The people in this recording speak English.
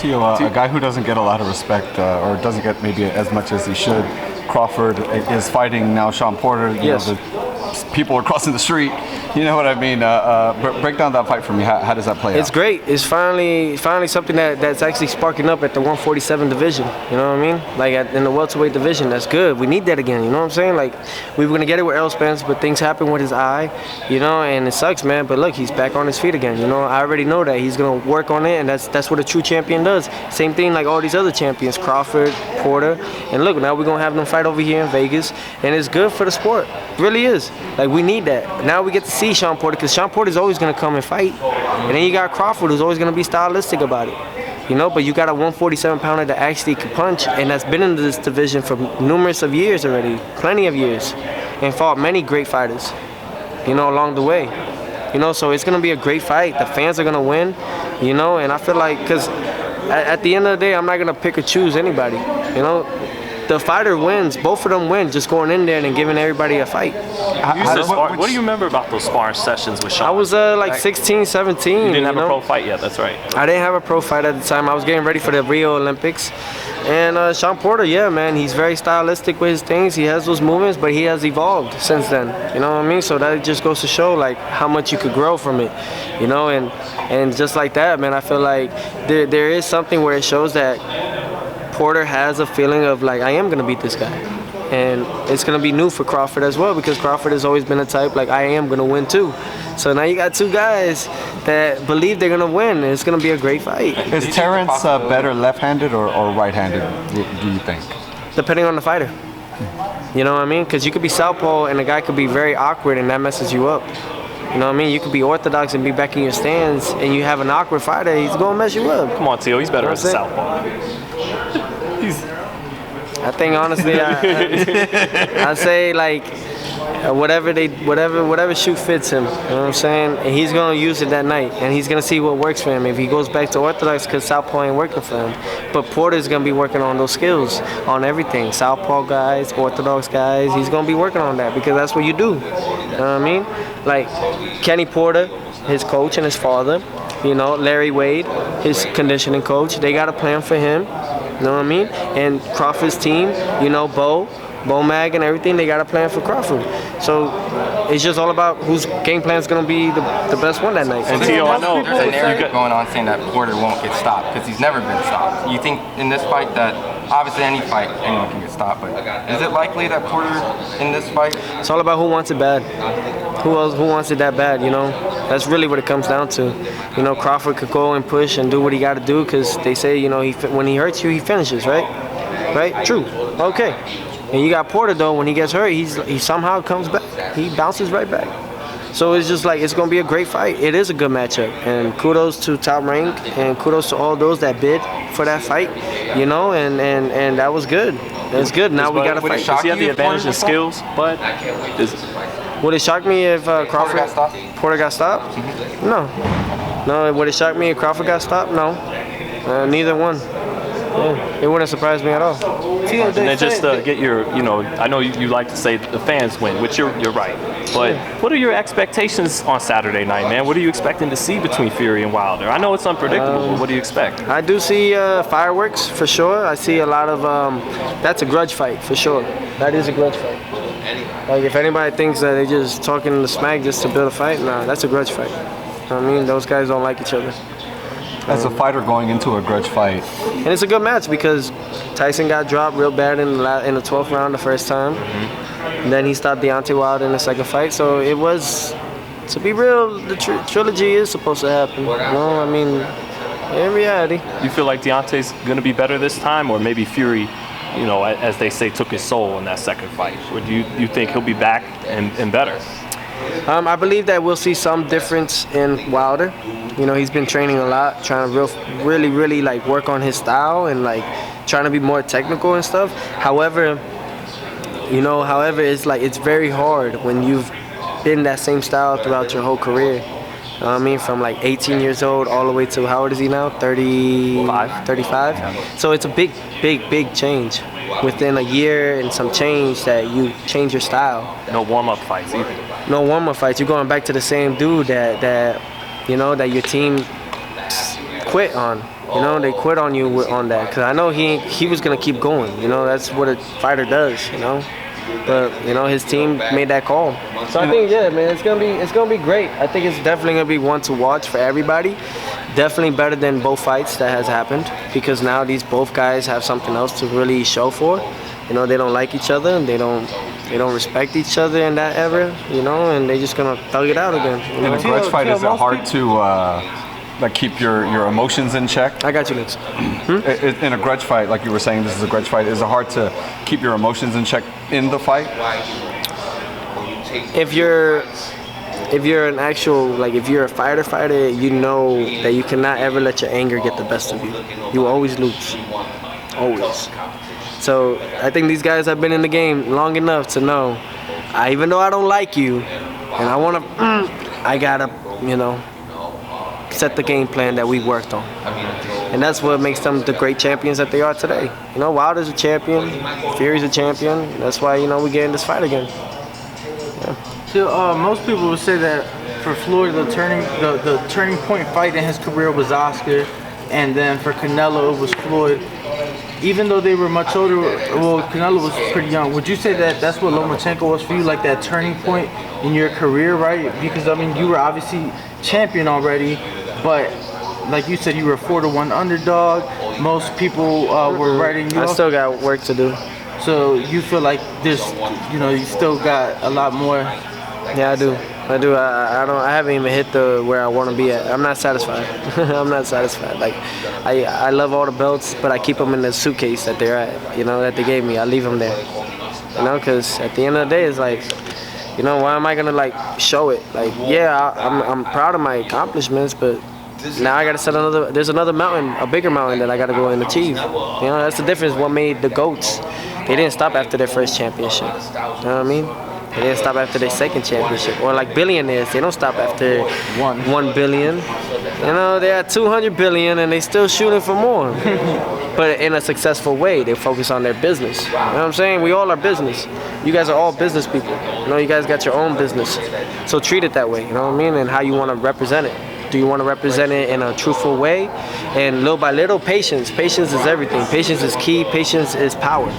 Tio, a guy who doesn't get a lot of respect or doesn't get maybe as much as he should, Crawford, is fighting now Shawn Porter. You Yes. know, people are crossing the street. You know what I mean? Break down that fight for me. How does that play out? It's great. It's finally something that's actually sparking up at the 147 division. You know what I mean? Like in the welterweight division, that's good. We need that again. You know what I'm saying? Like we were gonna get it with Errol Spence, but things happened with his eye. You know, and it sucks, man. But look, he's back on his feet again. You know, I already know that he's gonna work on it, and that's what a true champion does. Same thing like all these other champions, Crawford, Porter, and look, now we're gonna have them fight over here in Vegas, and it's good for the sport. It really is. Like we need that. Now we get to see Shawn Porter, because Shawn Porter's always gonna come and fight, and then you got Crawford, who's always gonna be stylistic about it. You know, but you got a 147 pounder that actually can punch, and that's been in this division for numerous of years already, plenty of years, and fought many great fighters, you know, along the way. You know, so it's gonna be a great fight. The fans are gonna win, you know, and I feel like, because at the end of the day, I'm not gonna pick or choose anybody, you know. The fighter wins, both of them win, just going in there and giving everybody a fight. What do you remember about those sparring sessions with Shawn? I was like 16, 17. You didn't have know? a pro fight yet, that's right. I didn't have a pro fight at the time. I was getting ready for the Rio Olympics. And Shawn Porter, yeah, man, he's very stylistic with his things. He has those movements, but he has evolved since then. You know what I mean? So that just goes to show like how much you could grow from it. You know, and just like that, man, I feel like there is something where it shows that Porter has a feeling of like, I am gonna beat this guy. And it's gonna be new for Crawford as well, because Crawford has always been a type like, I am gonna win too. So now you got two guys that believe they're gonna win, and it's gonna be a great fight. Is Terence better left-handed or right-handed, do you think? Depending on the fighter. You know what I mean? Because you could be southpaw and the guy could be very awkward, and that messes you up. You know what I mean? You could be orthodox and be back in your stance, and you have an awkward fighter, he's gonna mess you up. Come on, Tio, he's better as a southpaw. I think honestly, I say like whatever shoe fits him. You know what I'm saying? And he's gonna use it that night, and he's gonna see what works for him. If he goes back to orthodox, because southpaw ain't working for him, but Porter's gonna be working on those skills, on everything. Southpaw guys, orthodox guys, he's gonna be working on that, because that's what you do. You know what I mean? Like Kenny Porter, his coach and his father. You know, Larry Wade, his conditioning coach. They got a plan for him. You know what I mean? And Crawford's team, you know, Bo Mag and everything, they got a plan for Crawford. So it's just all about whose game plan is going to be the best one that night. And Tio, I know there's a narrative going on saying that Porter won't get stopped because he's never been stopped. You think in this fight that, obviously any fight, anyone can get stopped, but is it likely that Porter in this fight? It's all about who wants it bad. Who wants it that bad, you know? That's really what it comes down to. You know, Crawford could go and push and do what he got to do, because they say, you know, when he hurts you, he finishes, right? Right? True. Okay. And you got Porter, though, when he gets hurt, he somehow comes back. He bounces right back. So it's just like, it's going to be a great fight. It is a good matchup. And kudos to Top Rank, and kudos to all those that bid for that fight, you know, and that was good. That's good. Now we got to fight. Does he have the advantage in skills, but would it shock me if Crawford Porter got stopped? No. No, would it shock me if Crawford got stopped? No. Neither one. Yeah. It wouldn't surprise me at all. And then just get your, you know, I know you like to say the fans win, which you're right. But what are your expectations on Saturday night, man? What are you expecting to see between Fury and Wilder? I know it's unpredictable, but what do you expect? I do see fireworks for sure. I see a lot of, that's a grudge fight for sure. That is a grudge fight. Like if anybody thinks that they're just talking the smack just to build a fight, nah, that's a grudge fight. You know what I mean? Those guys don't like each other. As a fighter going into a grudge fight. And it's a good match because Tyson got dropped real bad in the 12th round the first time. And then he stopped Deontay Wilder in the second fight. So it was, to be real, the trilogy is supposed to happen. You know, I mean, in reality. You feel like Deontay's going to be better this time, or maybe Fury, you know, as they say, took his soul in that second fight? Or do you think he'll be back and better? I believe that we'll see some difference in Wilder. You know, he's been training a lot, trying to really like work on his style and like trying to be more technical and stuff. However, it's like it's very hard when you've been that same style throughout your whole career. You know what I mean? From like 18 years old all the way to, how old is he now? 35? Yeah. So it's a big change. Within a year and some change, that you change your style. No warm-up fights either. No warm-up fights. You're going back to the same dude that you know, that your team quit on. You know, they quit on you on that. Because I know he was going to keep going. You know, that's what a fighter does, you know. But, you know, his team made that call. So I think, yeah, man, it's gonna be great. I think it's definitely going to be one to watch for everybody. Definitely better than both fights that has happened. Because now these both guys have something else to really show for. You know, they don't like each other, and they don't respect each other in that era, you know, and they're just gonna thug it out again. You know? In a grudge fight, is it hard to like keep your emotions in check? I got you, Liz. In a grudge fight, like you were saying, this is a grudge fight. Is it hard to keep your emotions in check in the fight? If you're an actual, like if you're a fighter, you know that you cannot ever let your anger get the best of you. You will always lose, always. So I think these guys have been in the game long enough to know, even though I don't like you, and I wanna, I gotta, you know, set the game plan that we worked on. And that's what makes them the great champions that they are today. You know, Wilder's a champion, Fury's a champion. That's why, you know, we get in this fight again. Yeah. So most people would say that for Floyd, the turning point fight in his career was Oscar, and then for Canelo it was Floyd. Even though they were much older, well, Canelo was pretty young. Would you say that that's what Lomachenko was for you, like that turning point in your career, right? Because I mean, you were obviously champion already, but like you said, you were a 4-1 underdog. Most people were writing you off. I still got work to do. So you feel like there's, you know, you still got a lot more. Yeah, I do. I haven't even hit where I want to be at. I'm not satisfied. I'm not satisfied. Like, I love all the belts, but I keep them in the suitcase that they're at. You know, that they gave me. I leave them there. You know, because at the end of the day, it's like, you know, why am I gonna like show it? Like, yeah, I'm proud of my accomplishments, but now I gotta set there's another mountain, a bigger mountain that I gotta go and achieve. You know, that's the difference. What made the GOATs? They didn't stop after their first championship. You know what I mean? They didn't stop after their second championship. Or like billionaires, they don't stop after 1 billion. You know, they're at 200 billion and they still shooting for more. But in a successful way, they focus on their business. You know what I'm saying? We all are business. You guys are all business people. You know, you guys got your own business. So treat it that way, you know what I mean? And how you want to represent it. Do you want to represent it in a truthful way? And little by little, patience. Patience is everything. Patience is key. Patience is power.